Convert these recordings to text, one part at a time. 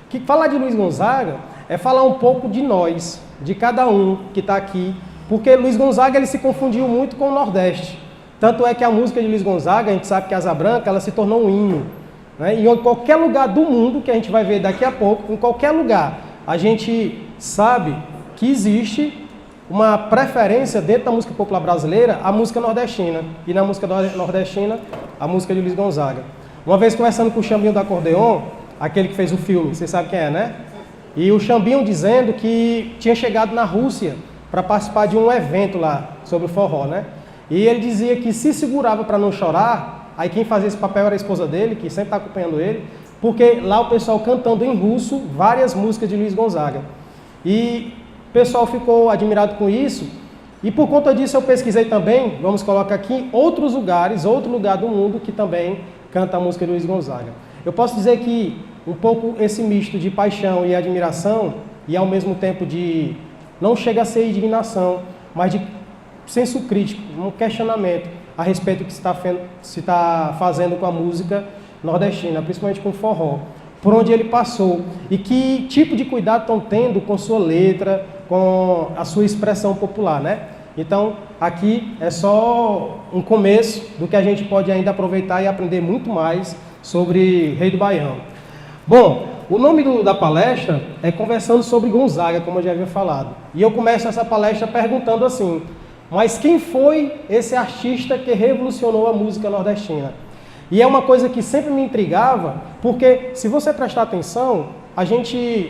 Que falar de Luiz Gonzaga é falar um pouco de nós, de cada um que está aqui, porque Luiz Gonzaga ele se confundiu muito com o Nordeste. Tanto é que a música de Luiz Gonzaga, a gente sabe que Asa Branca, ela se tornou um hino. Né? E em qualquer lugar do mundo, que a gente vai ver daqui a pouco, em qualquer lugar, a gente sabe que existe uma preferência dentro da música popular brasileira, a música nordestina. E na música nordestina, a música de Luiz Gonzaga. Uma vez conversando com o Xambinho do Acordeon, aquele que fez o filme, você sabe quem é, né? E o Xambinho dizendo que tinha chegado na Rússia para participar de um evento lá sobre o forró, né? E ele dizia que se segurava para não chorar, aí quem fazia esse papel era a esposa dele, que sempre está acompanhando ele, porque lá o pessoal cantando em russo várias músicas de Luiz Gonzaga. E o pessoal ficou admirado com isso, e por conta disso eu pesquisei também, vamos colocar aqui, outros lugares, outro lugar do mundo que também canta a música de Luiz Gonzaga. Eu posso dizer que um pouco esse misto de paixão e admiração, e ao mesmo tempo de, não chega a ser indignação, mas de senso crítico, um questionamento a respeito do que se está fazendo com a música nordestina, principalmente com o forró, por onde ele passou e que tipo de cuidado estão tendo com sua letra, com a sua expressão popular, né? Então, aqui é só um começo do que a gente pode ainda aproveitar e aprender muito mais sobre Rei do Baião. Bom, o nome da palestra é Conversando sobre Gonzaga, como eu já havia falado. E eu começo essa palestra perguntando assim, mas quem foi esse artista que revolucionou a música nordestina? E é uma coisa que sempre me intrigava, porque se você prestar atenção,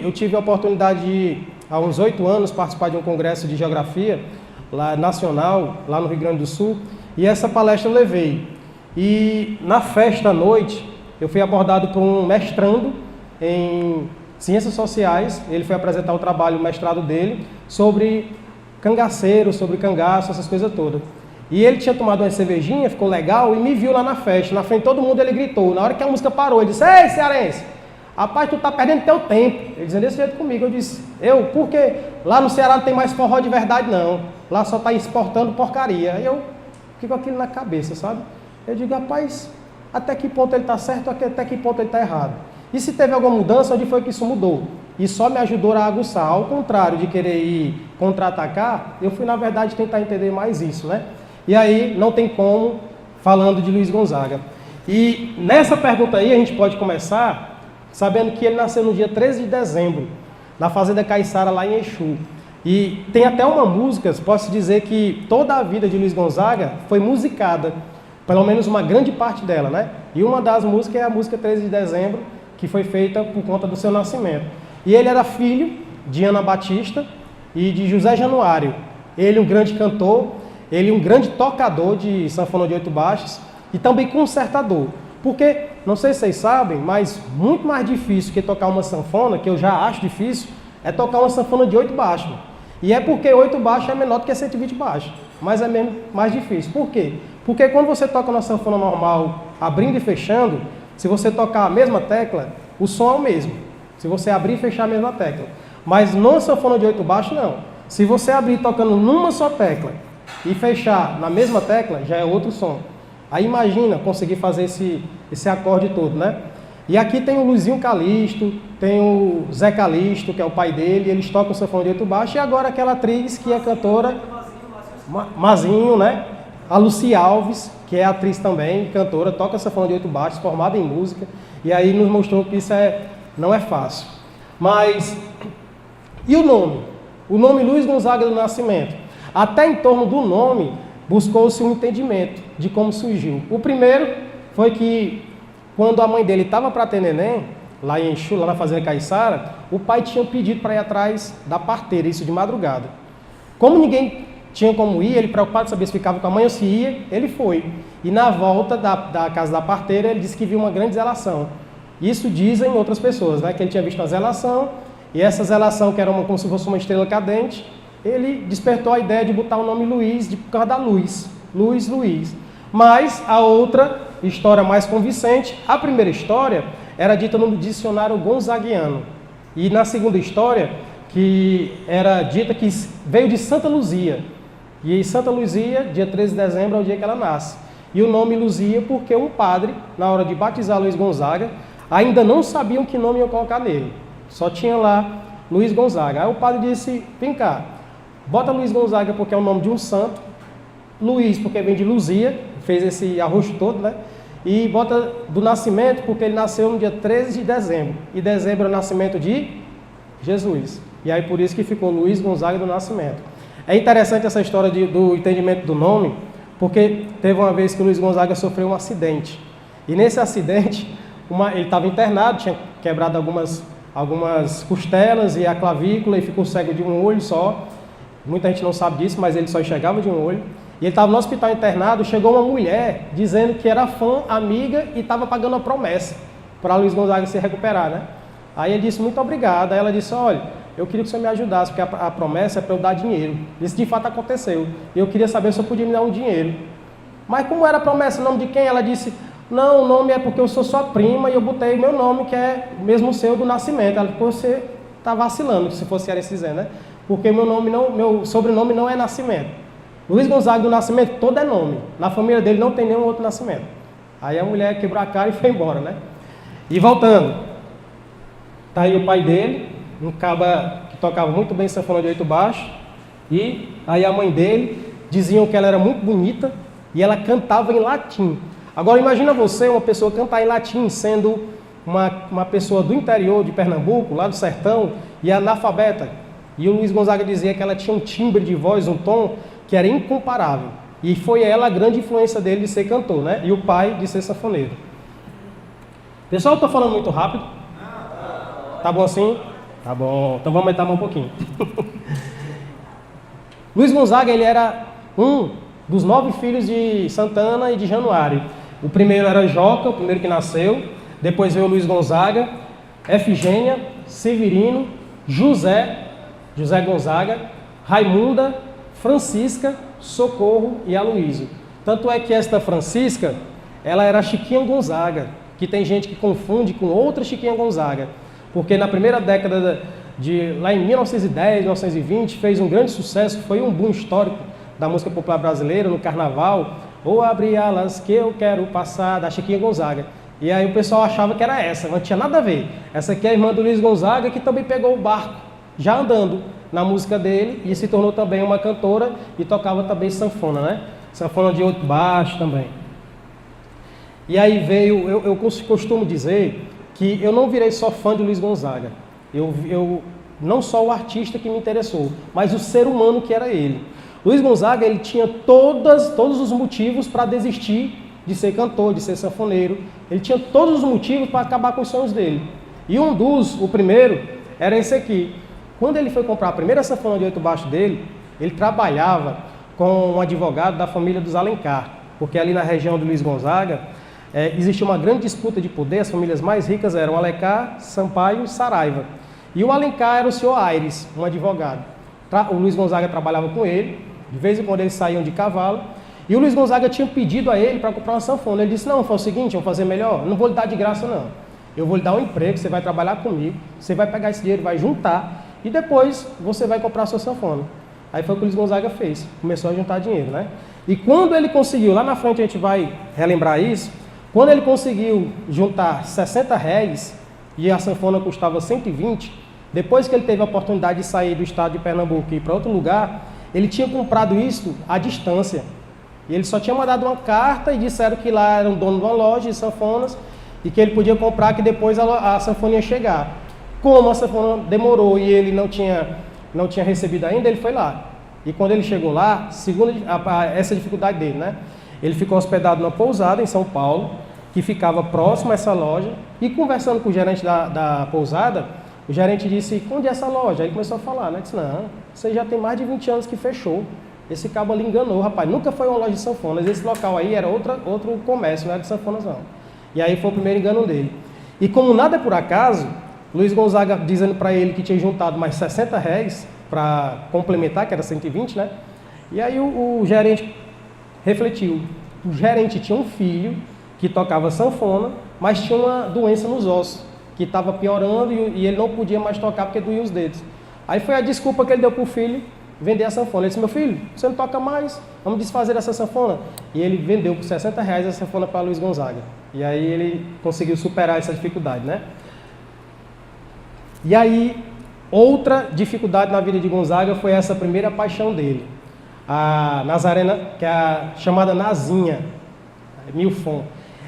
eu tive a oportunidade de, há uns 8 anos, participar de um congresso de geografia lá, nacional, lá no Rio Grande do Sul, e essa palestra eu levei. E na festa à noite, eu fui abordado por um mestrando em Ciências Sociais, ele foi apresentar o trabalho, o mestrado dele, sobre cangaceiro, sobre cangaço, essas coisas todas. E ele tinha tomado uma cervejinha, ficou legal, e me viu lá na festa. Na frente de todo mundo ele gritou. Na hora que a música parou, ele disse, ei, cearense, rapaz, tu tá perdendo teu tempo. Ele dizia desse jeito comigo. Eu disse, por quê? Lá no Ceará não tem mais forró de verdade, não. Lá só tá exportando porcaria. Aí eu fico com aquilo na cabeça, sabe? Eu digo, rapaz, até que ponto ele tá certo, até que ponto ele tá errado. E se teve alguma mudança, onde foi que isso mudou? E só me ajudou a aguçar. Ao contrário de querer ir contra-atacar, eu fui, na verdade, tentar entender mais isso, né? E aí, não tem como, falando de Luiz Gonzaga. E nessa pergunta aí, a gente pode começar sabendo que ele nasceu no dia 13 de dezembro, na Fazenda Caiçara, lá em Exu. E tem até uma música, posso dizer que toda a vida de Luiz Gonzaga foi musicada, pelo menos uma grande parte dela, né? E uma das músicas é a música 13 de dezembro, que foi feita por conta do seu nascimento. E ele era filho de Ana Batista e de José Januário. Ele um grande cantor, ele um grande tocador de sanfona de 8 baixos e também concertador. Porque, não sei se vocês sabem, mas muito mais difícil que tocar uma sanfona, que eu já acho difícil, é tocar uma sanfona de 8 baixos. E é porque 8 baixos é menor do que 120 baixos, mas é mesmo mais difícil. Por quê? Porque quando você toca na sanfona normal, abrindo e fechando, se você tocar a mesma tecla, o som é o mesmo. Se você abrir e fechar a mesma tecla. Mas numa sanfona de 8 baixos, não. Se você abrir tocando numa só tecla e fechar na mesma tecla, já é outro som. Aí imagina conseguir fazer esse acorde todo, né? E aqui tem o Luizinho Calixto, tem o Zé Calixto, que é o pai dele, eles tocam sanfona de 8 baixos, e agora aquela atriz que é cantora, Mazinho, né? A Lucia Alves, que é atriz também, cantora, toca sanfona de 8 baixos, formada em música, e aí nos mostrou que isso não é fácil. Mas, e o nome? O nome Luiz Gonzaga do Nascimento. Até em torno do nome, buscou-se um entendimento de como surgiu. O primeiro foi que, quando a mãe dele estava para ter neném, lá em Exu, lá na Fazenda Caiçara, o pai tinha pedido para ir atrás da parteira, isso de madrugada. Como ninguém tinha como ir, ele preocupado de saber se ficava com a mãe ou se ia, ele foi. E na volta da casa da parteira, ele disse que viu uma grande zelação. Isso dizem outras pessoas, né? Que ele tinha visto uma zelação, e essa zelação, que era como se fosse uma estrela cadente, ele despertou a ideia de botar o nome Luiz por causa da luz. Luiz. Mas a outra história mais convincente, a primeira história, era dita no dicionário gonzaguiano. E na segunda história, que era dita que veio de Santa Luzia. E Santa Luzia, dia 13 de dezembro, é o dia que ela nasce. E o nome Luzia porque um padre, na hora de batizar Luiz Gonzaga, ainda não sabiam que nome iam colocar nele. Só tinha lá Luiz Gonzaga. Aí o padre disse, vem cá, bota Luiz Gonzaga porque é o nome de um santo, Luiz porque vem de Luzia, fez esse arroxo todo, né? E bota do nascimento porque ele nasceu no dia 13 de dezembro. E dezembro é o nascimento de Jesus. E aí por isso que ficou Luiz Gonzaga do Nascimento. É interessante essa história do entendimento do nome, porque teve uma vez que o Luiz Gonzaga sofreu um acidente. E nesse acidente, ele estava internado, tinha quebrado algumas costelas e a clavícula e ficou cego de um olho só. Muita gente não sabe disso, mas ele só enxergava de um olho. E ele estava no hospital internado, chegou uma mulher dizendo que era fã, amiga e estava pagando a promessa para Luiz Gonzaga se recuperar, né? Aí ele disse, muito obrigado. Aí ela disse, olha, eu queria que você me ajudasse, porque a promessa é para eu dar dinheiro. Isso de fato aconteceu. E eu queria saber se eu podia me dar um dinheiro. Mas como era a promessa, o nome de quem? Ela disse, não, o nome é porque eu sou sua prima e eu botei meu nome, que é mesmo o seu do nascimento. Ela disse, você está vacilando, se fosse ela dizendo, né? Porque meu sobrenome não é Nascimento. Luiz Gonzaga do Nascimento, todo é nome. Na família dele não tem nenhum outro nascimento. Aí a mulher quebrou a cara e foi embora, né? E voltando, tá aí o pai dele, um caba que tocava muito bem sanfona de 8 baixos, e aí a mãe dele, diziam que ela era muito bonita, e ela cantava em latim. Agora imagina você, uma pessoa cantar em latim, sendo uma pessoa do interior de Pernambuco, lá do sertão, e analfabeta. E o Luiz Gonzaga dizia que ela tinha um timbre de voz, um tom, que era incomparável. E foi ela a grande influência dele de ser cantor, né? E o pai de ser sanfoneiro. Pessoal, eu estou falando muito rápido? Tá bom assim? Tá bom. Então vamos aumentar mais um pouquinho. Luiz Gonzaga, ele era um dos 9 filhos de Santana e de Januário. O primeiro era Joca, o primeiro que nasceu. Depois veio Luiz Gonzaga, Efigênia, Severino, José Gonzaga, Raimunda, Francisca, Socorro e Aloísio. Tanto é que esta Francisca, ela era Chiquinha Gonzaga, que tem gente que confunde com outra Chiquinha Gonzaga, porque na primeira década lá em 1910, 1920, fez um grande sucesso, foi um boom histórico da música popular brasileira no carnaval, ou abrir alas que eu quero passar, da Chiquinha Gonzaga. E aí o pessoal achava que era essa, não tinha nada a ver. Essa aqui é a irmã do Luiz Gonzaga, que também pegou o barco, já andando na música dele, e se tornou também uma cantora e tocava também sanfona, né? Sanfona de 8 baixo também. E aí veio, eu costumo dizer que eu não virei só fã de Luiz Gonzaga. Eu não só o artista que me interessou, mas o ser humano que era ele. Luiz Gonzaga, ele tinha todos os motivos para desistir de ser cantor, de ser sanfoneiro. Ele tinha todos os motivos para acabar com os sonhos dele. E o primeiro, era esse aqui. Quando ele foi comprar a primeira sanfona de 8 baixos dele, ele trabalhava com um advogado da família dos Alencar, porque ali na região de Luiz Gonzaga existia uma grande disputa de poder, as famílias mais ricas eram Alencar, Sampaio e Saraiva. E o Alencar era o senhor Aires, um advogado. O Luiz Gonzaga trabalhava com ele, de vez em quando eles saíam de cavalo, e o Luiz Gonzaga tinha pedido a ele para comprar uma sanfona. Ele disse, não, foi o seguinte, vamos fazer melhor, não vou lhe dar de graça não. Eu vou lhe dar um emprego, você vai trabalhar comigo, você vai pegar esse dinheiro, vai juntar, e depois você vai comprar a sua sanfona. Aí foi o que o Luiz Gonzaga fez, começou a juntar dinheiro, né? E quando ele conseguiu, lá na frente a gente vai relembrar isso, quando ele conseguiu juntar 60 réis e a sanfona custava 120, depois que ele teve a oportunidade de sair do estado de Pernambuco e ir para outro lugar, ele tinha comprado isso à distância. E ele só tinha mandado uma carta e disseram que lá era um dono de uma loja de sanfonas e que ele podia comprar, que depois a sanfona ia chegar. Como a sanfona demorou e ele não tinha recebido ainda, ele foi lá. E quando ele chegou lá, segundo essa dificuldade dele, né? Ele ficou hospedado numa pousada em São Paulo, que ficava próximo a essa loja, e conversando com o gerente da pousada, o gerente disse, onde é essa loja? Aí ele começou a falar, né? Disse, não, você já tem mais de 20 anos que fechou. Esse cabo ali enganou, rapaz. Nunca foi uma loja de sanfonas. Esse local aí era outro comércio, não era de sanfonas não. E aí foi o primeiro engano dele. E como nada é por acaso, Luiz Gonzaga dizendo para ele que tinha juntado mais 60 réis para complementar, que era 120, né? E aí o gerente refletiu. O gerente tinha um filho que tocava sanfona, mas tinha uma doença nos ossos, que estava piorando e ele não podia mais tocar porque doía os dedos. Aí foi a desculpa que ele deu para o filho vender a sanfona. Ele disse, meu filho, você não toca mais, vamos desfazer essa sanfona. E ele vendeu por 60 réis a sanfona para Luiz Gonzaga. E aí ele conseguiu superar essa dificuldade, né? E aí, outra dificuldade na vida de Gonzaga foi essa primeira paixão dele. A Nazarena, que é a chamada Nazinha, Milfon.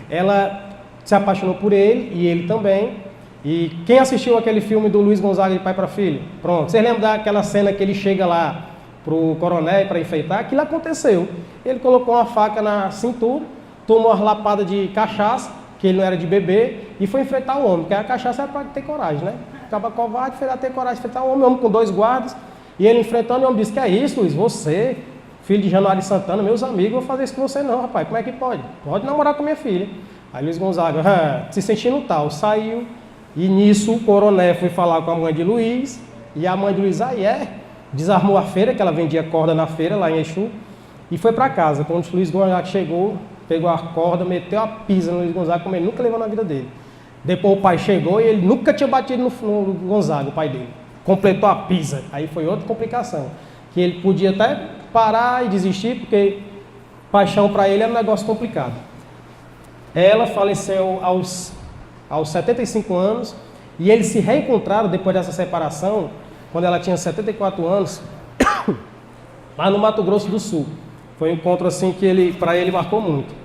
Ela se apaixonou por ele e ele também. E quem assistiu aquele filme do Luiz Gonzaga de Pai para Filho? Pronto, vocês lembram daquela cena que ele chega lá pro coronel para enfeitar? Aquilo aconteceu. Ele colocou uma faca na cintura, tomou uma lapada de cachaça, que ele não era de beber, e foi enfrentar o homem, porque a cachaça era para ter coragem, né? Acaba covarde, foi lá ter coragem de enfrentar o homem com 2 guardas, e ele enfrentando, e o homem disse, que é isso, Luiz, você, filho de Januário Santana, meus amigos, eu vou fazer isso com você não, rapaz, como é que pode? Pode namorar com minha filha. Aí Luiz Gonzaga, se sentindo tal, saiu, e nisso o coronel foi falar com a mãe de Luiz, e a mãe de Luiz, desarmou a feira, que ela vendia corda na feira, lá em Exu, e foi para casa. Quando o Luiz Gonzaga chegou, pegou a corda, meteu a pisa no Luiz Gonzaga, como ele nunca levou na vida dele. Depois o pai chegou e ele nunca tinha batido no Gonzaga, o pai dele. Completou a pisa. Aí foi outra complicação. Que ele podia até parar e desistir, porque paixão para ele era um negócio complicado. Ela faleceu aos 75 anos e eles se reencontraram depois dessa separação, quando ela tinha 74 anos, lá no Mato Grosso do Sul. Foi um encontro assim que para ele marcou muito.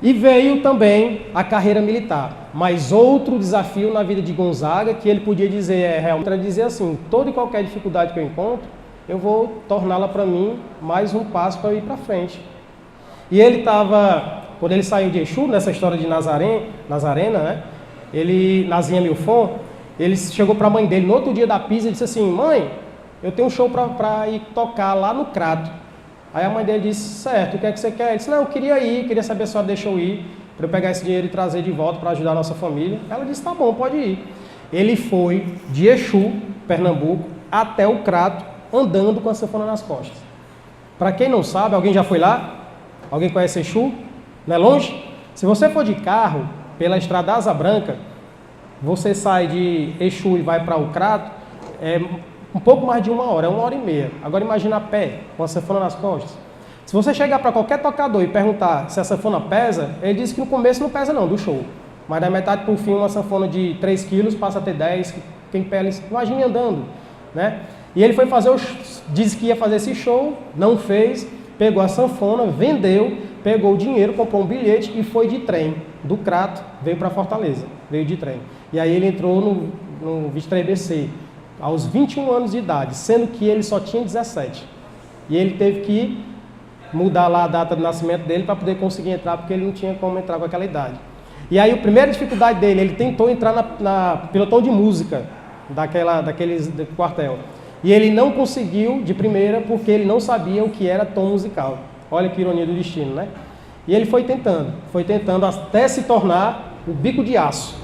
E veio também a carreira militar, mas outro desafio na vida de Gonzaga, que ele podia dizer, realmente dizer assim, toda e qualquer dificuldade que eu encontro, eu vou torná-la para mim mais um passo para eu ir para frente. E ele estava, quando ele saiu de Exu, nessa história de Nazarena, né? Nazinha Milfon, ele chegou para a mãe dele no outro dia da pisa e disse assim, mãe, eu tenho um show para ir tocar lá no Crato. Aí a mãe dele disse, certo, o que é que você quer? Ele disse, não, eu queria ir, queria saber se a senhora deixa eu ir, para eu pegar esse dinheiro e trazer de volta para ajudar a nossa família. Ela disse, tá bom, pode ir. Ele foi de Exu, Pernambuco, até o Crato, andando com a sanfona nas costas. Para quem não sabe, alguém já foi lá? Alguém conhece Exu? Não é longe? Se você for de carro, pela estrada Asa Branca, você sai de Exu e vai para o Crato, um pouco mais de 1 hora, é 1h30. Agora imagina a pé, com a sanfona nas costas. Se você chegar para qualquer tocador e perguntar se a sanfona pesa, ele diz que no começo não pesa não, do show. Mas da metade para o fim, uma sanfona de 3 quilos passa a ter 10, quem pega, imagine andando, né? E ele foi disse que ia fazer esse show, não fez, pegou a sanfona, vendeu, pegou o dinheiro, comprou um bilhete e foi de trem, do Crato, veio para Fortaleza, veio de trem. E aí ele entrou no 23BC, aos 21 anos de idade, sendo que ele só tinha 17. E ele teve que mudar lá a data de nascimento dele para poder conseguir entrar, porque ele não tinha como entrar com aquela idade. E aí a primeira dificuldade dele, ele tentou entrar na pelotão de música daqueles do quartel. E ele não conseguiu de primeira porque ele não sabia o que era tom musical. Olha que ironia do destino, né? E ele foi tentando até se tornar o Bico de Aço.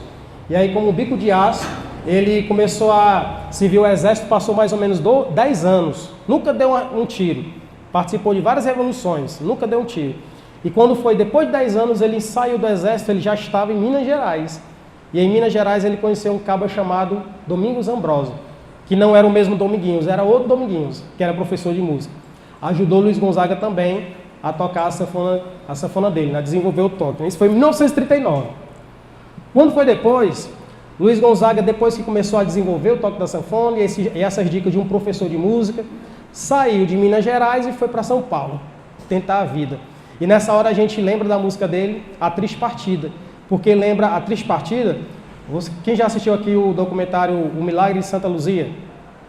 E aí, como Bico de Aço, ele começou a servir o exército, passou mais ou menos 10 anos, nunca deu um tiro, participou de várias revoluções, nunca deu um tiro. E quando foi depois de 10 anos, ele saiu do exército, ele já estava em Minas Gerais. E em Minas Gerais ele conheceu um cabo chamado Domingos Ambrósio, que não era o mesmo Dominguinhos, era outro Dominguinhos, que era professor de música. Ajudou Luiz Gonzaga também a tocar a sanfona dele, a desenvolver o toque. Isso foi em 1939. Quando foi depois, Luiz Gonzaga, depois que começou a desenvolver o toque da sanfona e essas dicas de um professor de música, saiu de Minas Gerais e foi para São Paulo tentar a vida. E nessa hora a gente lembra da música dele, A Triste Partida. Porque lembra A Triste Partida? Quem já assistiu aqui o documentário O Milagre de Santa Luzia?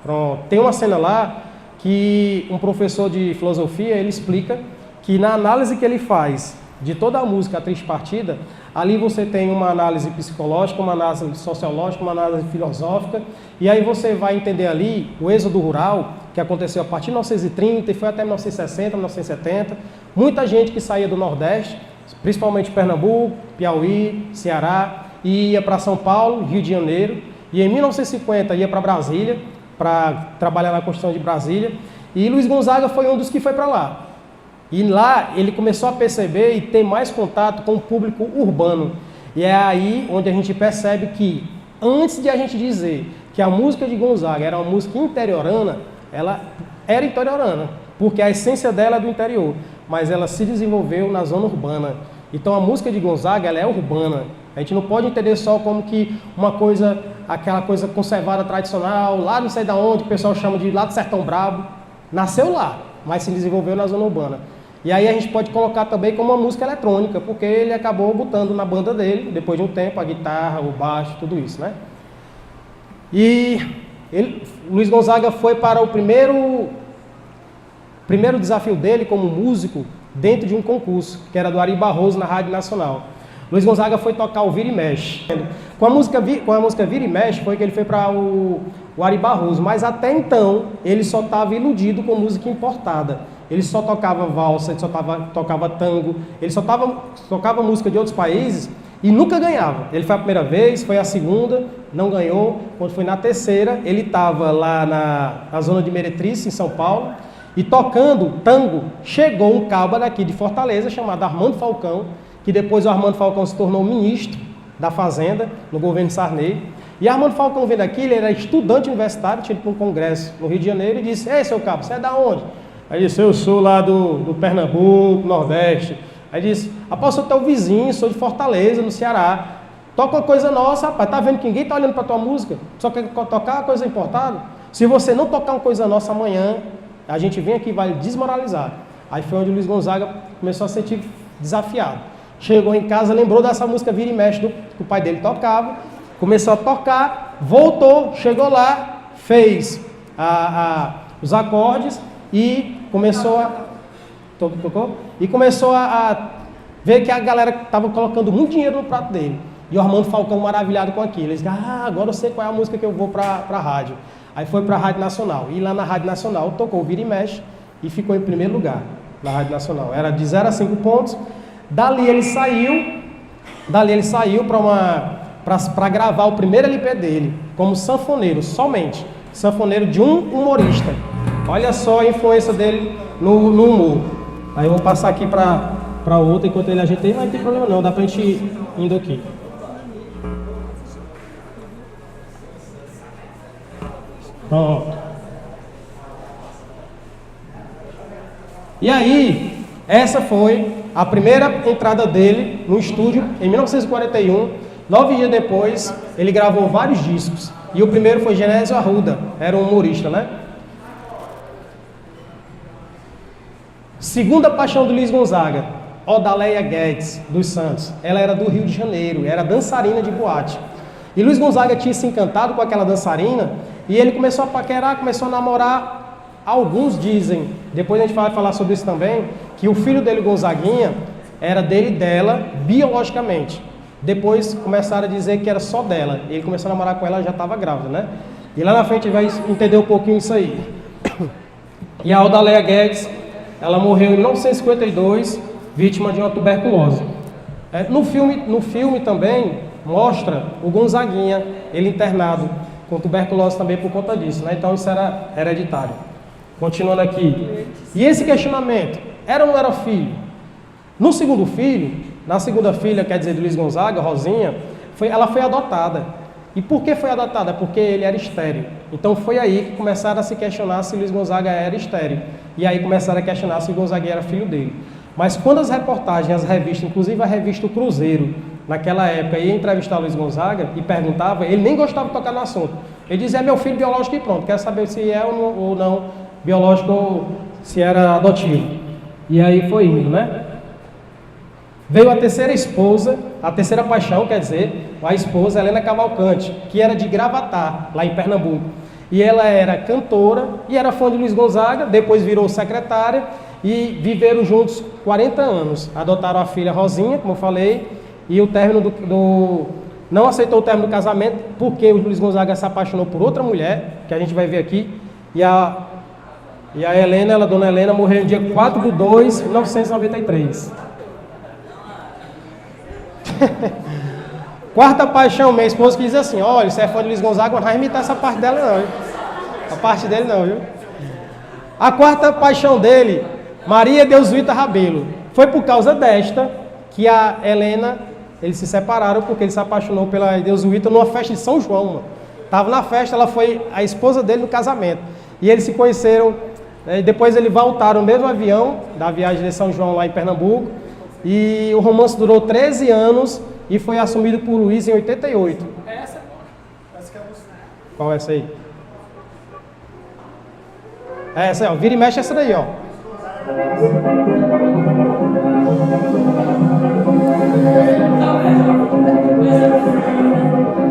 Pronto. Tem uma cena lá que um professor de filosofia, ele explica que na análise que ele faz de toda a música A Triste Partida, ali você tem uma análise psicológica, uma análise sociológica, uma análise filosófica, e aí você vai entender ali o êxodo rural, que aconteceu a partir de 1930 e foi até 1960, 1970. Muita gente que saía do Nordeste, principalmente Pernambuco, Piauí, Ceará, e ia para São Paulo, Rio de Janeiro, e em 1950 ia para Brasília, para trabalhar na construção de Brasília, e Luiz Gonzaga foi um dos que foi para lá. E lá ele começou a perceber e ter mais contato com o público urbano. E é aí onde a gente percebe que, antes de a gente dizer que a música de Gonzaga era uma música interiorana, ela era interiorana, porque a essência dela é do interior, mas ela se desenvolveu na zona urbana. Então a música de Gonzaga, ela é urbana. A gente não pode entender só como que uma coisa aquela coisa conservada, tradicional, lá não sei de onde, o pessoal chama de lá do Sertão Brabo. Nasceu lá, mas se desenvolveu na zona urbana. E aí a gente pode colocar também como uma música eletrônica, porque ele acabou botando na banda dele, depois de um tempo, a guitarra, o baixo, tudo isso, né? E Luiz Gonzaga foi para o primeiro desafio dele como músico dentro de um concurso, que era do Ari Barroso na Rádio Nacional. Luiz Gonzaga foi tocar o Vira e Mexe. Com a música Vira e Mexe foi que ele foi para o Ari Barroso, mas até então ele só estava iludido com música importada. Ele só tocava valsa, ele só tocava tango, ele só tocava música de outros países e nunca ganhava. Ele foi a primeira vez, foi a segunda, não ganhou. Quando foi na terceira, ele estava lá na zona de Meretriz, em São Paulo, e tocando tango, chegou um cabo daqui de Fortaleza chamado Armando Falcão, que depois o Armando Falcão se tornou ministro da Fazenda no governo Sarney. E Armando Falcão vendo aqui, ele era estudante universitário, tinha ido para um congresso no Rio de Janeiro e disse: "Ei, seu cabo, você é da onde?" Aí disse: "Eu sou lá do Pernambuco, Nordeste." Aí disse: "Rapaz, eu sou teu vizinho, sou de Fortaleza, no Ceará. Toca uma coisa nossa, rapaz, tá vendo que ninguém tá olhando para tua música? Só quer tocar uma coisa importada? Se você não tocar uma coisa nossa amanhã, a gente vem aqui e vai desmoralizar." Aí foi onde o Luiz Gonzaga começou a se sentir desafiado. Chegou em casa, lembrou dessa música Vira e Mexe que o pai dele tocava, começou a tocar, voltou, chegou lá, fez os acordes e começou a ver que a galera estava colocando muito dinheiro no prato dele. E o Armando Falcão maravilhado com aquilo. Ele disse: "Ah, agora eu sei qual é a música que eu vou para a rádio." Aí foi para a Rádio Nacional. E lá na Rádio Nacional tocou Vira e Mexe e ficou em primeiro lugar na Rádio Nacional. Era de 0 a 5 pontos. Dali ele saiu para gravar o primeiro LP dele, como sanfoneiro, somente. Sanfoneiro de um humorista. Olha só a influência dele no humor. Aí eu vou passar aqui para outra, enquanto ele ajeita aí, mas não tem problema não, dá pra gente ir indo aqui. Pronto. E aí, essa foi a primeira entrada dele no estúdio, em 1941. 9 dias depois, ele gravou vários discos. E o primeiro foi Genésio Arruda, era um humorista, né? Segunda paixão do Luiz Gonzaga, Odaléia Guedes dos Santos. Ela era do Rio de Janeiro, era dançarina de boate. E Luiz Gonzaga tinha se encantado com aquela dançarina e ele começou a paquerar, começou a namorar. Alguns dizem, depois a gente vai falar sobre isso também, que o filho dele, Gonzaguinha, era dele e dela biologicamente. Depois começaram a dizer que era só dela. Ele começou a namorar com ela, já estava grávida, né? E lá na frente vai entender um pouquinho isso aí. E a Odaléia Guedes, ela morreu em 1952, vítima de uma tuberculose. No filme também mostra o Gonzaguinha, ele internado com tuberculose também por conta disso, né? Então isso era hereditário. Continuando aqui. E esse questionamento, era ou não era filho? No segundo filho, na segunda filha, quer dizer, do Luiz Gonzaga, Rosinha, ela foi adotada. E por que foi adotada? Porque ele era estéril. Então foi aí que começaram a se questionar se Luiz Gonzaga era estéril. E aí começaram a questionar se Gonzaga era filho dele. Mas quando as reportagens, as revistas, inclusive a revista O Cruzeiro, naquela época, ia entrevistar Luiz Gonzaga e perguntava, ele nem gostava de tocar no assunto. Ele dizia: "É meu filho biológico e pronto, quero saber se é ou não biológico ou se era adotivo." E aí foi indo, né? Veio a terceira esposa, a terceira paixão, quer dizer, a esposa Helena Cavalcante, que era de Gravatá, lá em Pernambuco. E ela era cantora e era fã de Luiz Gonzaga, depois virou secretária e viveram juntos 40 anos. Adotaram a filha Rosinha, como eu falei, e o término não aceitou o término do casamento porque o Luiz Gonzaga se apaixonou por outra mulher, que a gente vai ver aqui, e a Helena, a dona Helena, morreu no dia 4/2 de 1993. Quarta paixão, minha esposa que diz assim: "Olha, você é fã de Luiz Gonzaga, mas não vai imitar essa parte dela não, viu? A parte dele não, viu?" A quarta paixão dele, Maria Deusuíta Rabelo. Foi por causa desta que a Helena, eles se separaram, porque ele se apaixonou pela Deusuíta numa festa de São João, mano. Tava na festa, ela foi a esposa dele no casamento. E eles se conheceram, né, depois eles voltaram no mesmo avião, da viagem de São João lá em Pernambuco. E o romance durou 13 anos e foi assumido por Luiz em 88. Essa que Qual é essa aí? É essa aí, ó. Vira e mexe essa daí, ó.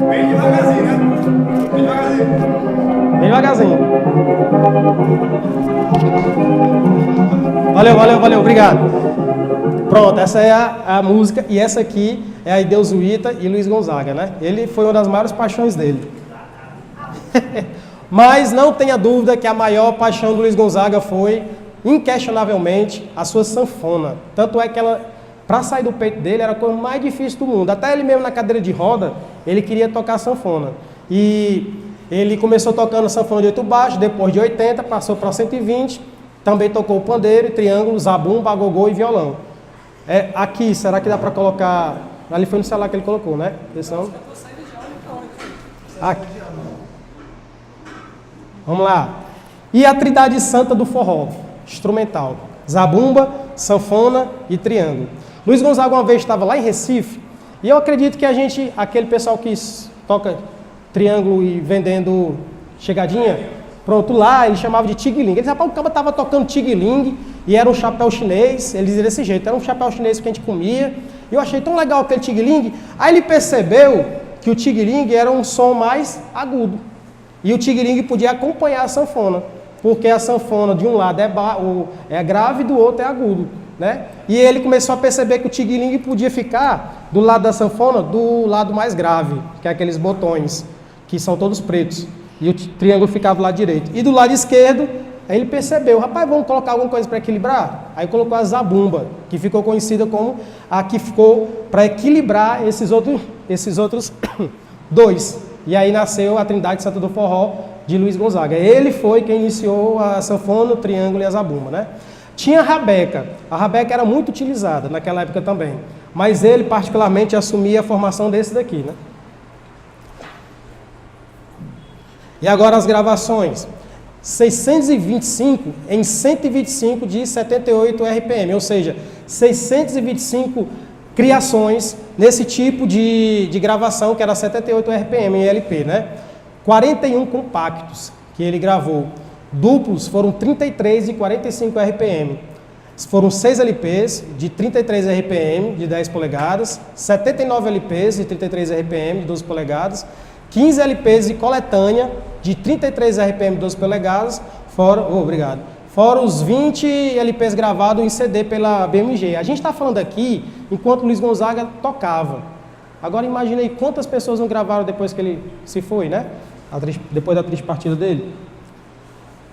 Bem devagarzinho, né? Bem devagarzinho. Bem devagarzinho. Valeu, obrigado. Pronto, essa é a música e essa aqui é a Deus Uita e Luiz Gonzaga, né? Ele foi uma das maiores paixões dele. Mas não tenha dúvida que a maior paixão do Luiz Gonzaga foi, inquestionavelmente, a sua sanfona. Tanto é que ela, para sair do peito dele, era a coisa mais difícil do mundo. Até ele mesmo na cadeira de roda, ele queria tocar sanfona. E ele começou tocando sanfona de 8 baixos, depois de 80, passou para 120, também tocou pandeiro, triângulo, zabumba, agogô e violão. Aqui, será que dá para colocar... Ali foi no celular que ele colocou, né? Atenção. Aqui. Vamos lá. E a Trindade Santa do forró, instrumental. Zabumba, sanfona e triângulo. Luiz Gonzaga uma vez estava lá em Recife, e eu acredito que aquele pessoal que toca triângulo e vendendo chegadinha, pronto, lá ele chamava de tigling. Ele rapaz, o cara estava tocando tigling e era um chapéu chinês, ele dizia desse jeito, era um chapéu chinês que a gente comia, e eu achei tão legal aquele tigling. Aí ele percebeu que o tigling era um som mais agudo. E o tigling podia acompanhar a sanfona, porque a sanfona de um lado é grave e do outro é agudo, né? E ele começou a perceber que o tigling podia ficar do lado da sanfona, do lado mais grave, que é aqueles botões, que são todos pretos. E o triângulo ficava do lado direito. E do lado esquerdo, aí ele percebeu, rapaz, vamos colocar alguma coisa para equilibrar? Aí colocou a zabumba, que ficou conhecida como a que ficou para equilibrar esses outros dois. E aí nasceu a Trindade Santa do Forró de Luiz Gonzaga. Ele foi quem iniciou a sanfona, o triângulo e a zabumba, né? Tinha a rabeca. A rabeca era muito utilizada naquela época também. Mas ele particularmente assumia a formação desse daqui, né? E agora as gravações. 625 em 125 de 78 RPM, ou seja, 625 criações nesse tipo de gravação, que era 78 RPM em LP, né? 41 compactos que ele gravou. Duplos foram 33 e 45 RPM. Foram 6 LPs de 33 RPM, de 10 polegadas, 79 LPs de 33 RPM, de 12 polegadas, 15 LPs de coletânea de 33 RPM, de 12 polegadas, fora os 20 LPs gravados em CD pela BMG. A gente está falando aqui enquanto Luiz Gonzaga tocava. Agora imagine aí quantas pessoas não gravaram depois que ele se foi, né? Depois da triste partida dele.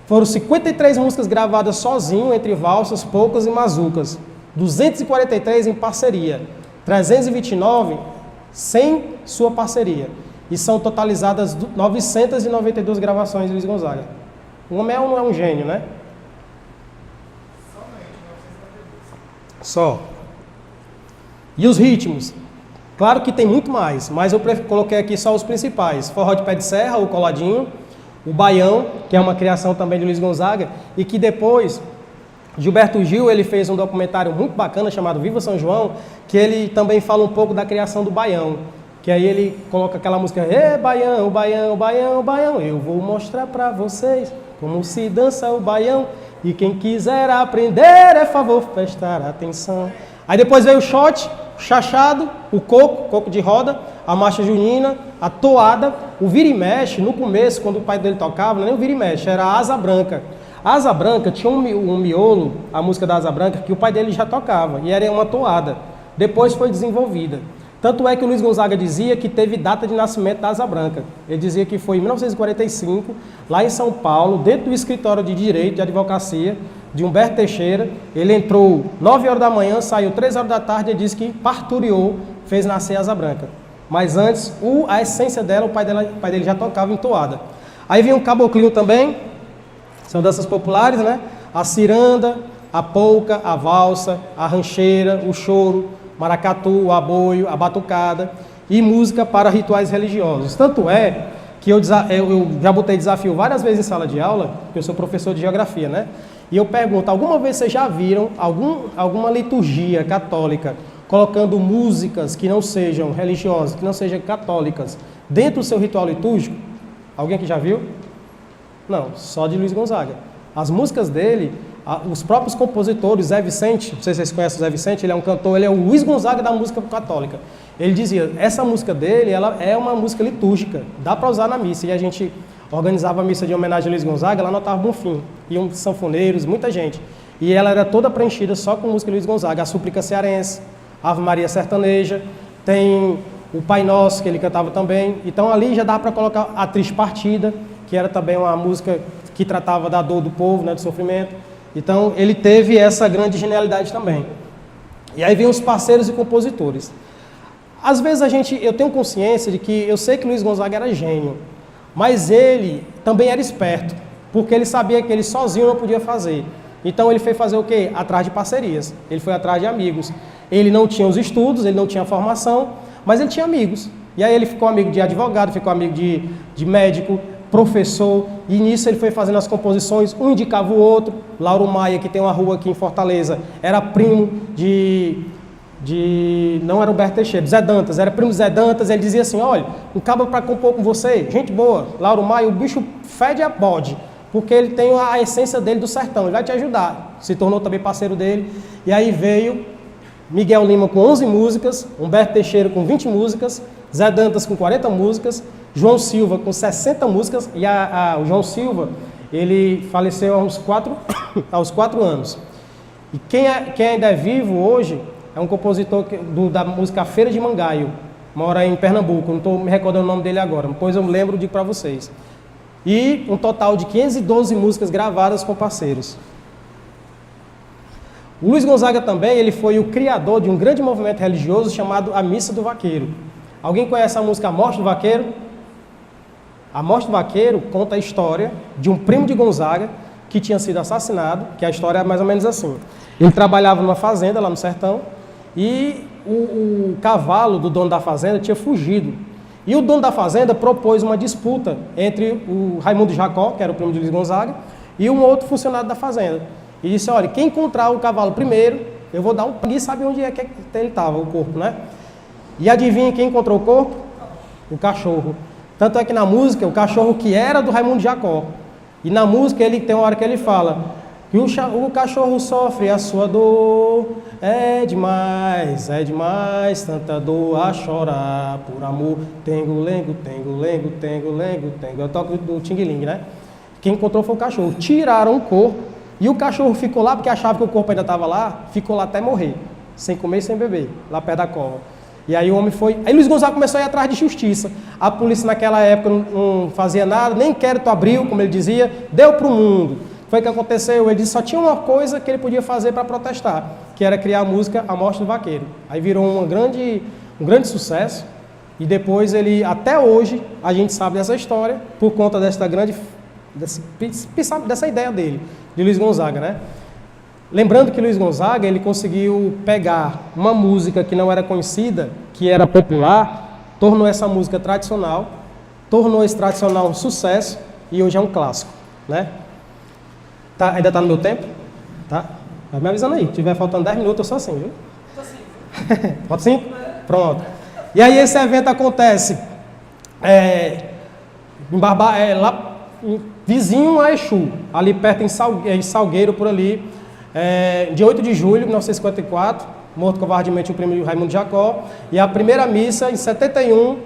Foram 53 músicas gravadas sozinho, entre valsas, polcas e mazucas. 243 em parceria. 329 sem sua parceria. E são totalizadas 992 gravações de Luiz Gonzaga. O homem não é um gênio, né? Só. E os ritmos? Claro que tem muito mais, mas eu coloquei aqui só os principais. Forró de pé de serra, o coladinho, o baião, que é uma criação também de Luiz Gonzaga, e que depois Gilberto Gil ele fez um documentário muito bacana chamado Viva São João, que ele também fala um pouco da criação do baião. Que aí ele coloca aquela música, baião, baião, baião, baião, eu vou mostrar pra vocês como se dança o baião, e quem quiser aprender é favor prestar atenção. Aí depois veio o shot, o chachado, o coco de roda, a marcha junina, a toada, o vira e mexe. No começo, quando o pai dele tocava, não era nem o vira e mexe, era a Asa Branca. A Asa Branca tinha um miolo, a música da Asa Branca, que o pai dele já tocava, e era uma toada. Depois foi desenvolvida. Tanto é que o Luiz Gonzaga dizia que teve data de nascimento da Asa Branca. Ele dizia que foi em 1945, lá em São Paulo, dentro do escritório de Direito de Advocacia de Humberto Teixeira. Ele entrou 9 horas da manhã, saiu 3 horas da tarde e disse que parturiou, fez nascer a Asa Branca. Mas antes, a essência dela, o pai dele já tocava em toada. Aí vem o caboclinho também, são danças populares, né? A ciranda, a polca, a valsa, a rancheira, o choro, maracatu, o aboio, a batucada e música para rituais religiosos. Tanto é que eu já botei desafio várias vezes em sala de aula, porque eu sou professor de geografia, né? E eu pergunto, alguma vez vocês já viram alguma liturgia católica colocando músicas que não sejam religiosas, que não sejam católicas, dentro do seu ritual litúrgico? Alguém aqui já viu? Não, só de Luiz Gonzaga. As músicas dele, os próprios compositores, Zé Vicente, não sei se vocês conhecem o Zé Vicente, ele é um cantor, ele é o Luiz Gonzaga da música católica. Ele dizia, essa música dele, ela é uma música litúrgica, dá para usar na missa. E a gente organizava a missa de homenagem a Luiz Gonzaga lá no Otávio Bonfim. Iam sanfoneiros, muita gente. E ela era toda preenchida só com música de Luiz Gonzaga. A Súplica Cearense, Ave Maria Sertaneja, tem o Pai Nosso, que ele cantava também. Então ali já dá para colocar a Triste Partida, que era também uma música que tratava da dor do povo, né, do sofrimento. Então ele teve essa grande genialidade também. E aí vem os parceiros e compositores. Às vezes eu tenho consciência de que eu sei que Luiz Gonzaga era gênio, mas ele também era esperto, porque ele sabia que ele sozinho não podia fazer. Então ele foi fazer o quê? Atrás de parcerias, ele foi atrás de amigos. Ele não tinha os estudos, ele não tinha a formação, mas ele tinha amigos. E aí ele ficou amigo de advogado, ficou amigo de médico, professor, e nisso ele foi fazendo as composições, um indicava o outro. Lauro Maia, que tem uma rua aqui em Fortaleza, era primo não era Humberto Teixeira, Zé Dantas, era primo de Zé Dantas. Ele dizia assim, olha, um cabo para compor com você, gente boa, Lauro Maia, o bicho fede a bode, porque ele tem a essência dele do sertão, ele vai te ajudar. Se tornou também parceiro dele, e aí veio Miguel Lima com 11 músicas, Humberto Teixeira com 20 músicas, Zé Dantas com 40 músicas, João Silva com 60 músicas, e o João Silva, ele faleceu aos 4 anos. E quem ainda é vivo hoje é um compositor da música Feira de Mangaio, mora em Pernambuco, não estou me recordando o nome dele agora, depois eu lembro e digo para vocês. E um total de 512 músicas gravadas com parceiros. O Luiz Gonzaga também, ele foi o criador de um grande movimento religioso chamado a Missa do Vaqueiro. Alguém conhece a música A Morte do Vaqueiro? A Morte do Vaqueiro conta a história de um primo de Gonzaga que tinha sido assassinado, que a história é mais ou menos assim. Ele trabalhava numa fazenda lá no sertão e o cavalo do dono da fazenda tinha fugido. E o dono da fazenda propôs uma disputa entre o Raimundo Jacó, que era o primo de Luiz Gonzaga, e um outro funcionário da fazenda. E disse, olha, quem encontrar o cavalo primeiro, eu vou dar um... Ninguém sabe onde é que ele estava, o corpo, né? E adivinha quem encontrou o corpo? O cachorro. Tanto é que na música, o cachorro que era do Raimundo Jacó. E na música ele tem uma hora que ele fala que o cachorro sofre a sua dor, é demais, tanta dor a chorar por amor. Tengo-lengo, tengo-lengo, tengo-lengo, tengo. Eu toco do Ting-Ling, né? Quem encontrou foi o cachorro. Tiraram o corpo e o cachorro ficou lá porque achava que o corpo ainda estava lá, ficou lá até morrer, sem comer e sem beber, lá perto da cova. E aí o homem foi... Aí Luiz Gonzaga começou a ir atrás de justiça. A polícia naquela época não fazia nada, nem inquérito abriu, como ele dizia, deu para o mundo. Foi o que aconteceu, ele disse só tinha uma coisa que ele podia fazer para protestar, que era criar a música A Morte do Vaqueiro. Aí virou um grande sucesso, e depois ele, até hoje, a gente sabe dessa história, por conta dessa ideia dele, de Luiz Gonzaga, né? Lembrando que Luiz Gonzaga, ele conseguiu pegar uma música que não era conhecida, que era popular, tornou essa música tradicional, tornou esse tradicional um sucesso, e hoje é um clássico, né? Tá, ainda está no meu tempo? Tá? Vai me avisando aí. Se tiver faltando 10 minutos, eu sou assim, viu? Pode sim? Pronto. E aí esse evento acontece lá vizinho a Exu, ali perto em Salgueiro, por ali, dia 8 de julho de 1954, morto covardemente o primo de Raimundo Jacó, e a primeira missa em 71,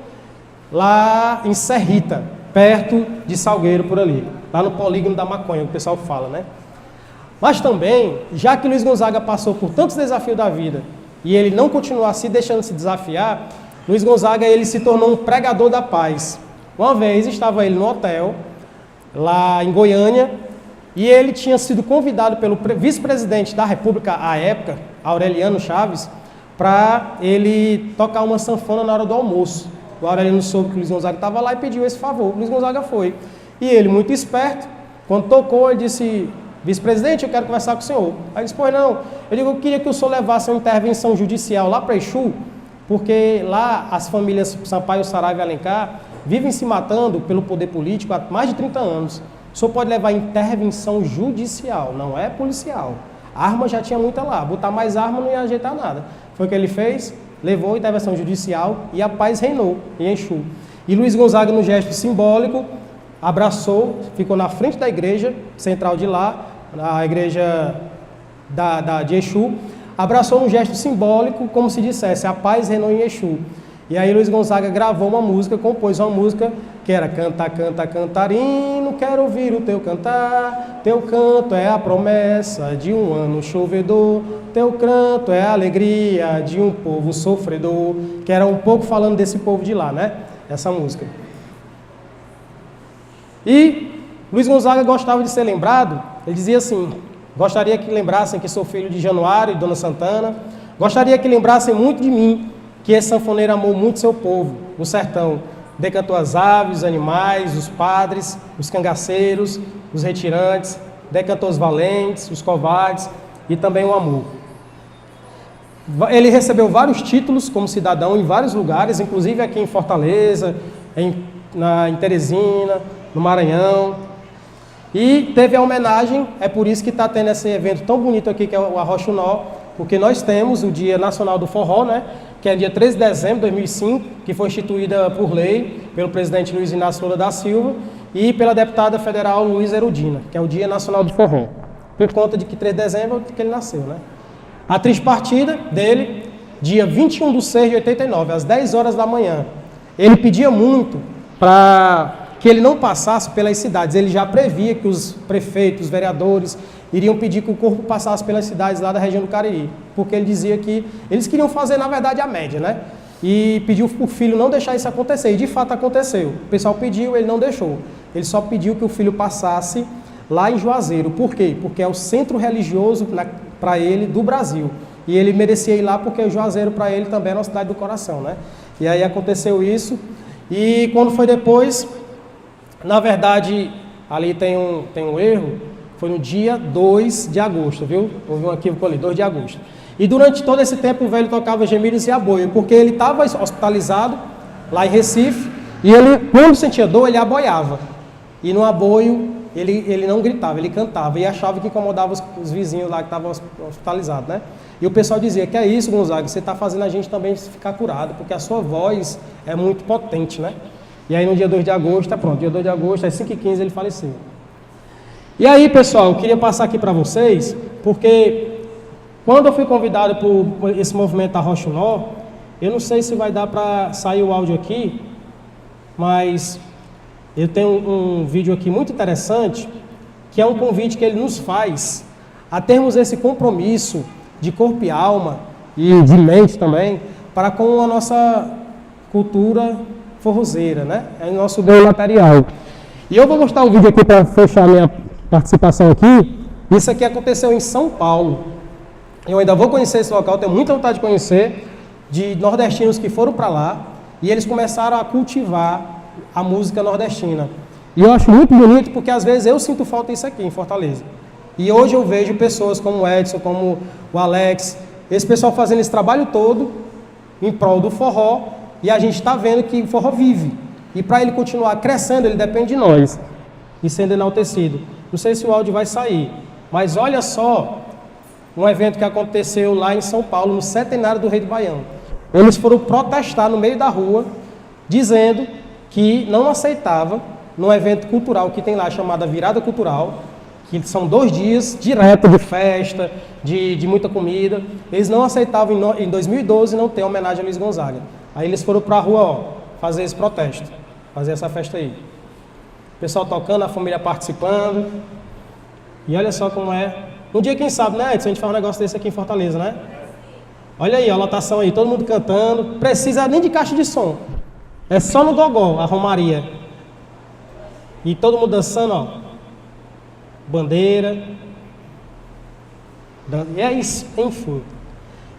lá em Serrita, perto de Salgueiro, por ali. Lá no polígono da maconha, o pessoal fala, né? Mas também, já que Luiz Gonzaga passou por tantos desafios da vida e ele não continuar se deixando se desafiar, Luiz Gonzaga ele se tornou um pregador da paz. Uma vez estava ele no hotel, lá em Goiânia, e ele tinha sido convidado pelo vice-presidente da República à época, Aureliano Chaves, para ele tocar uma sanfona na hora do almoço. O Aureliano soube que o Luiz Gonzaga estava lá e pediu esse favor. O Luiz Gonzaga foi. E ele, muito esperto, quando tocou, ele disse, vice-presidente, eu quero conversar com o senhor. Aí ele disse, pois não. Eu queria que o senhor levasse uma intervenção judicial lá para Exu, porque lá as famílias Sampaio, Saraiva e Alencar vivem se matando pelo poder político há mais de 30 anos. O senhor pode levar intervenção judicial, não é policial. A arma já tinha muita lá, botar mais arma não ia ajeitar nada. Foi o que ele fez, levou a intervenção judicial e a paz reinou em Exu. E Luiz Gonzaga, no gesto simbólico, abraçou, ficou na frente da igreja central de lá, na igreja de Exu, abraçou um gesto simbólico, como se dissesse, a paz reinou em Exu. E aí Luiz Gonzaga gravou uma música, compôs uma música que era canta, canta, cantarino, quero ouvir o teu cantar, teu canto é a promessa de um ano chovedor, teu canto é a alegria de um povo sofredor, que era um pouco falando desse povo de lá, né? Essa música. E Luiz Gonzaga gostava de ser lembrado, ele dizia assim, gostaria que lembrassem que sou filho de Januário e Dona Santana, gostaria que lembrassem muito de mim, que esse sanfoneiro amou muito seu povo, o sertão, decantou as aves, os animais, os padres, os cangaceiros, os retirantes, decantou os valentes, os covardes e também o amor. Ele recebeu vários títulos como cidadão em vários lugares, inclusive aqui em Fortaleza, em Teresina, no Maranhão. E teve a homenagem, é por isso que está tendo esse evento tão bonito aqui, que é o Arrochunó, porque nós temos o Dia Nacional do Forró, né? Que é dia 13 de dezembro de 2005, que foi instituída por lei pelo presidente Luiz Inácio Lula da Silva e pela deputada federal Luiz Erudina, que é o Dia Nacional do Forró, por conta de que 3 de dezembro é que ele nasceu, né? A triste partida dele, dia 21 de 6 de 89, às 10 horas da manhã. Ele pedia muito para que ele não passasse pelas cidades, ele já previa que os prefeitos, os vereadores, iriam pedir que o corpo passasse pelas cidades lá da região do Cariri, porque ele dizia que eles queriam fazer, na verdade, a média, né? E pediu para o filho não deixar isso acontecer, e de fato aconteceu. O pessoal pediu, ele não deixou. Ele só pediu que o filho passasse lá em Juazeiro. Por quê? Porque é o centro religioso para ele do Brasil. E ele merecia ir lá porque Juazeiro para ele também era uma cidade do coração, né? E aí aconteceu isso, e quando foi depois, na verdade, ali tem um erro, foi no dia 2 de agosto, viu? Houve um equívoco ali, 2 de agosto. E durante todo esse tempo o velho tocava gemidos e aboio, porque ele estava hospitalizado lá em Recife, e ele, quando sentia dor, ele aboiava. E no aboio, ele não gritava, ele cantava, e achava que incomodava os vizinhos lá que estavam hospitalizados, né? E o pessoal dizia, que é isso, Gonzaga, você está fazendo a gente também ficar curado, porque a sua voz é muito potente, né? E aí no dia 2 de agosto, pronto, dia 2 de agosto, às 5h15 ele faleceu. E aí, pessoal, eu queria passar aqui para vocês, porque quando eu fui convidado por esse movimento Arrochunó, eu não sei se vai dar para sair o áudio aqui, mas eu tenho um vídeo aqui muito interessante, que é um convite que ele nos faz a termos esse compromisso de corpo e alma, e de mente também, para com a nossa cultura forrozeira, né? É o nosso bem material. E eu vou mostrar um vídeo aqui para fechar minha participação aqui. Isso aqui aconteceu em São Paulo. Eu ainda vou conhecer esse local, tenho muita vontade de conhecer, de nordestinos que foram para lá, e eles começaram a cultivar a música nordestina. E eu acho muito bonito, porque às vezes eu sinto falta disso aqui em Fortaleza. E hoje eu vejo pessoas como o Edson, como o Alex, esse pessoal fazendo esse trabalho todo em prol do forró, e a gente está vendo que o forró vive. E para ele continuar crescendo, ele depende de nós e sendo enaltecido. Não sei se o áudio vai sair, mas olha só um evento que aconteceu lá em São Paulo, no centenário do Rei do Baião. Eles foram protestar no meio da rua, dizendo que não aceitava, num evento cultural que tem lá, chamada Virada Cultural, que são 2 dias direto de festa, de muita comida, eles não aceitavam em 2012 não ter homenagem a Luiz Gonzaga. Aí eles foram para a rua, ó, fazer esse protesto, fazer essa festa aí. O pessoal tocando, a família participando. E olha só como é. Um dia, quem sabe, né, Edson, a gente faz um negócio desse aqui em Fortaleza, né? Olha aí, a lotação aí, todo mundo cantando. Precisa nem de caixa de som. É só no gogó, a romaria. E todo mundo dançando, ó. Bandeira. E é isso, enfim.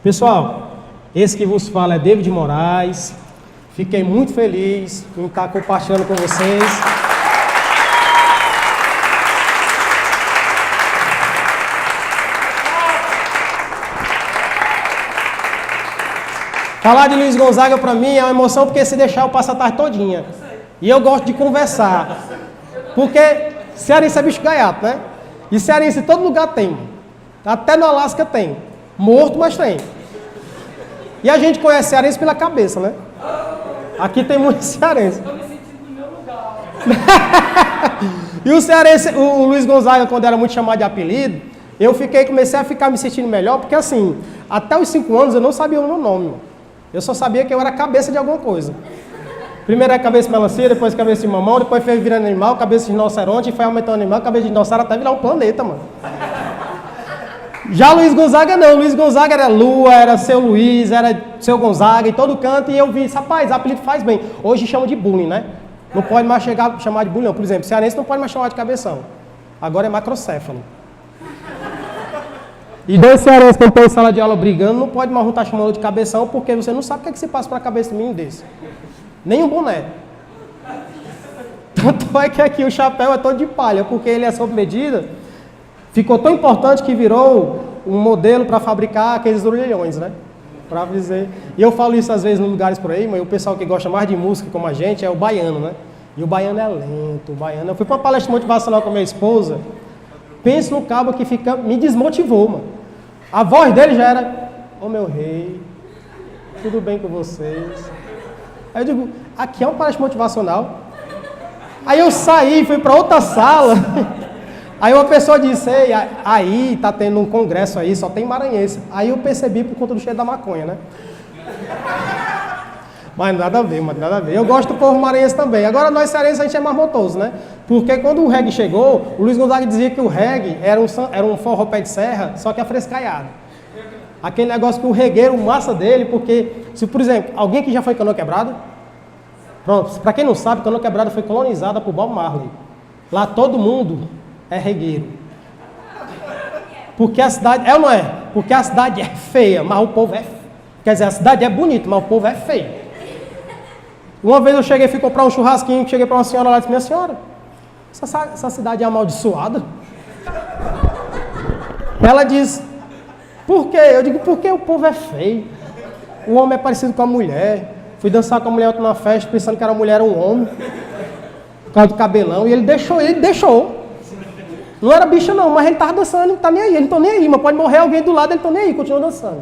Pessoal, esse que vos fala é David Moraes. Fiquei muito feliz em estar compartilhando com vocês. Falar de Luiz Gonzaga para mim é uma emoção, porque se deixar eu passo a tarde todinha. E eu gosto de conversar. Porque cearense é bicho gaiato, né? E cearense em todo lugar tem. Até no Alasca tem. Morto, mas tem. E a gente conhece cearense pela cabeça, né? Aqui tem muito cearense. Estou me sentindo no meu lugar. E o cearense, o Luiz Gonzaga, quando era muito chamado de apelido, comecei a ficar me sentindo melhor, porque assim, até os 5 anos eu não sabia o meu nome, mano. Eu só sabia que eu era cabeça de alguma coisa. Primeiro era cabeça de melancia, depois cabeça de mamão, depois foi virando animal, cabeça de rinoceronte, foi aumentando animal, cabeça de dinossauro até virar um planeta, mano. Já Luiz Gonzaga não, Luiz Gonzaga era Lua, era Seu Luiz, era Seu Gonzaga, em todo canto, e eu vi, rapaz, apelido faz bem. Hoje chama de bullying, né? Não pode mais chamar de bullying, não. Por exemplo, cearense não pode mais chamar de cabeção. Agora é macrocéfalo. E 2 cearenses que estão em sala de aula brigando, não pode mais estar chamando de cabeção, porque você não sabe o que se passa para a cabeça de um menino desse. Nem um boné. Tanto é que aqui o chapéu é todo de palha, porque ele é sob medida. Ficou tão importante que virou um modelo para fabricar aqueles orelhões, né? Para dizer. E eu falo isso às vezes nos lugares por aí, mas o pessoal que gosta mais de música como a gente é o baiano, né? E o baiano é lento, o baiano... Eu fui para uma palestra motivacional com a minha esposa, penso no cabo que me desmotivou, mano. A voz dele já era, ô meu rei, tudo bem com vocês? Aí eu digo, aqui é uma palestra motivacional. Aí eu saí, fui para outra sala. Aí uma pessoa disse, ei, aí tá tendo um congresso aí, só tem maranhense. Aí eu percebi por conta do cheiro da maconha, né? Mas nada a ver, mas nada a ver. Eu gosto do povo maranhense também. Agora nós cearenses a gente é marmotoso, né? Porque quando o reggae chegou, o Luiz Gonzaga dizia que o reggae era um forró pé de serra, só que afrescaiado. Aquele negócio que o regueiro massa dele, porque, se por exemplo, alguém que já foi Canoa Quebrada, pronto, pra quem não sabe, Canoa Quebrada foi colonizada por Bob Marley. Lá todo mundo é regueiro. Porque a cidade, é ou não é? Porque a cidade é feia, mas o povo é... Quer dizer, a cidade é bonita, mas o povo é feio. Uma vez eu cheguei, fui comprar um churrasquinho, cheguei para uma senhora lá e disse, minha senhora, essa cidade é amaldiçoada? Ela diz, por quê? Eu digo, porque o povo é feio. O homem é parecido com a mulher. Fui dançar com a mulher numa festa, pensando que a mulher era um homem. Por causa do cabelão, e ele deixou. Não era bicho não, mas ele estava dançando, ele tá nem aí, ele não tá nem aí, mas pode morrer alguém do lado, ele tá nem aí, continua dançando.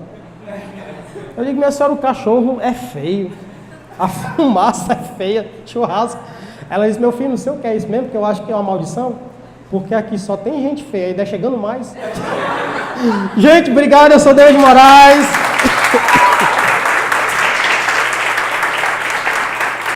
Eu digo, minha senhora, o cachorro é feio. A fumaça é feia, churrasco. Ela disse, meu filho, não sei o que é isso mesmo, porque eu acho que é uma maldição. Porque aqui só tem gente feia, ainda chegando mais. Gente, obrigado, eu sou Deus de Moraes.